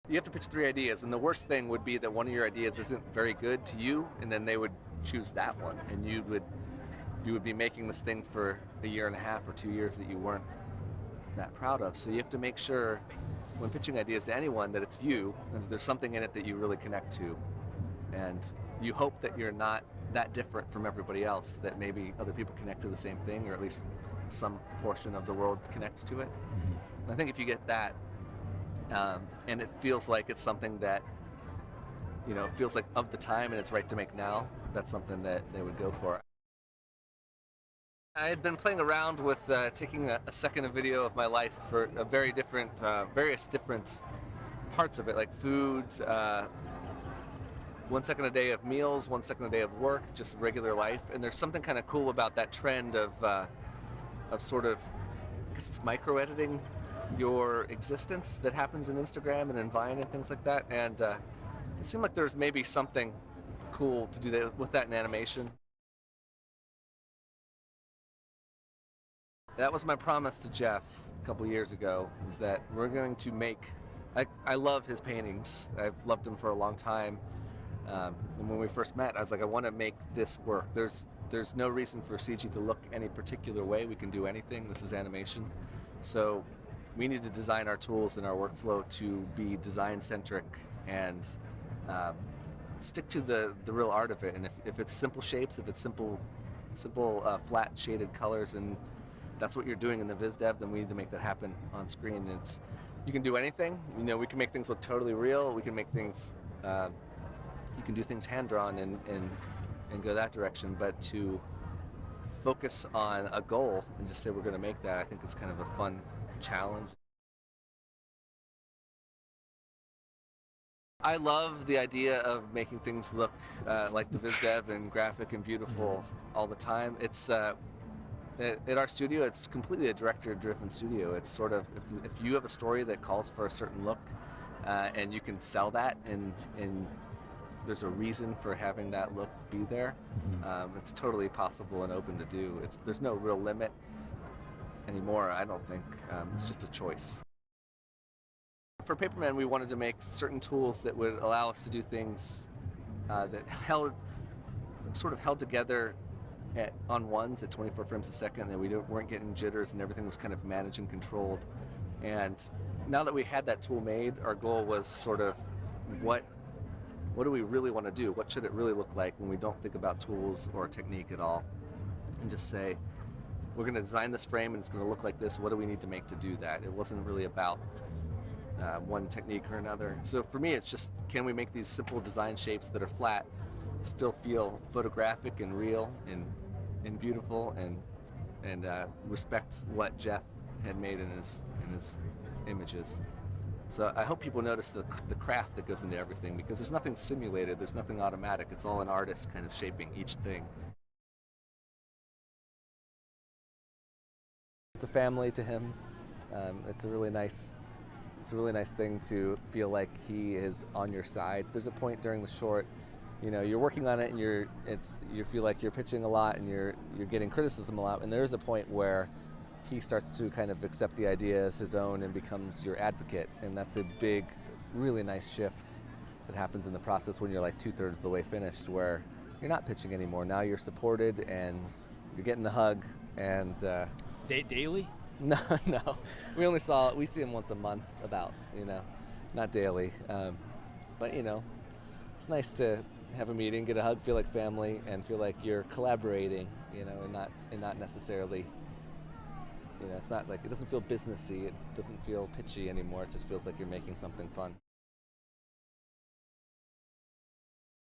you have to pitch 3 ideas, and the worst thing would be that one of your ideas isn't very good to you, and then they would choose that one, and you would be making this thing for a year and a half or 2 years that you weren't that proud of. So you have to make sure when pitching ideas to anyone that it's you, and that there's something in it that you really connect to, and you hope that you're not that different from everybody else, that maybe other people connect to the same thing, or at least some portion of the world connects to it. I think if you get that, and it feels like it's something that, you know, feels like of the time and it's right to make now, that's something that they would go for. I had been playing around with taking a second of video of my life for a very different, various different parts of it, like foods, 1 second a day of meals, 1 second a day of work, just regular life. And there's something kind of cool about that trend of sort of, I guess it's micro-editing your existence that happens in Instagram and in Vine and things like that. And it seemed like there's maybe something cool to do that, with that in animation. That was my promise to Jeff a couple years ago, is that we're going to make, I love his paintings. I've loved him for a long time. And when we first met, I was like, I want to make this work. There's no reason for CG to look any particular way. We can do anything. This is animation. So we need to design our tools and our workflow to be design-centric and stick to the real art of it. And if it's simple shapes, if it's simple flat shaded colors, and that's what you're doing in the viz dev, then we need to make that happen on screen. You can do anything. You know, we can make things look totally real. We can make things, you can do things hand-drawn and go that direction. But to focus on a goal and just say we're going to make that, I think it's kind of a fun challenge. I love the idea of making things look like the viz dev and graphic and beautiful all the time. It's at our studio, it's completely a director-driven studio. It's sort of, if you have a story that calls for a certain look, and you can sell that, and there's a reason for having that look be there, it's totally possible and open to do. There's no real limit anymore, I don't think. It's just a choice. For Paperman, we wanted to make certain tools that would allow us to do things that sort of held together on ones at 24 frames a second, and we weren't getting jitters, and everything was kind of managed and controlled. And now that we had that tool made, our goal was sort of, what do we really want to do? What should it really look like when we don't think about tools or technique at all? And just say, we're going to design this frame and it's going to look like this. What do we need to make to do that? It wasn't really about one technique or another. So for me, it's just, can we make these simple design shapes that are flat, still feel photographic and real and beautiful, and respect what Jeff had made in his images. So I hope people notice the craft that goes into everything, because there's nothing simulated, there's nothing automatic. It's all an artist kind of shaping each thing. It's a family to him. It's a really nice thing to feel like he is on your side. There's a point during the short, you know, you're working on it and you feel like you're pitching a lot and you're getting criticism a lot, and there is a point where he starts to kind of accept the idea as his own and becomes your advocate, and that's a big, really nice shift that happens in the process when you're like 2/3 of the way finished, where you're not pitching anymore. Now you're supported and you're getting the hug. And daily? No, we see him once a month, about, you know, not daily, but you know, it's nice to have a meeting, get a hug, feel like family, and feel like you're collaborating, you know, and not necessarily, you know, it's not like, it doesn't feel businessy, it doesn't feel pitchy anymore, it just feels like you're making something fun.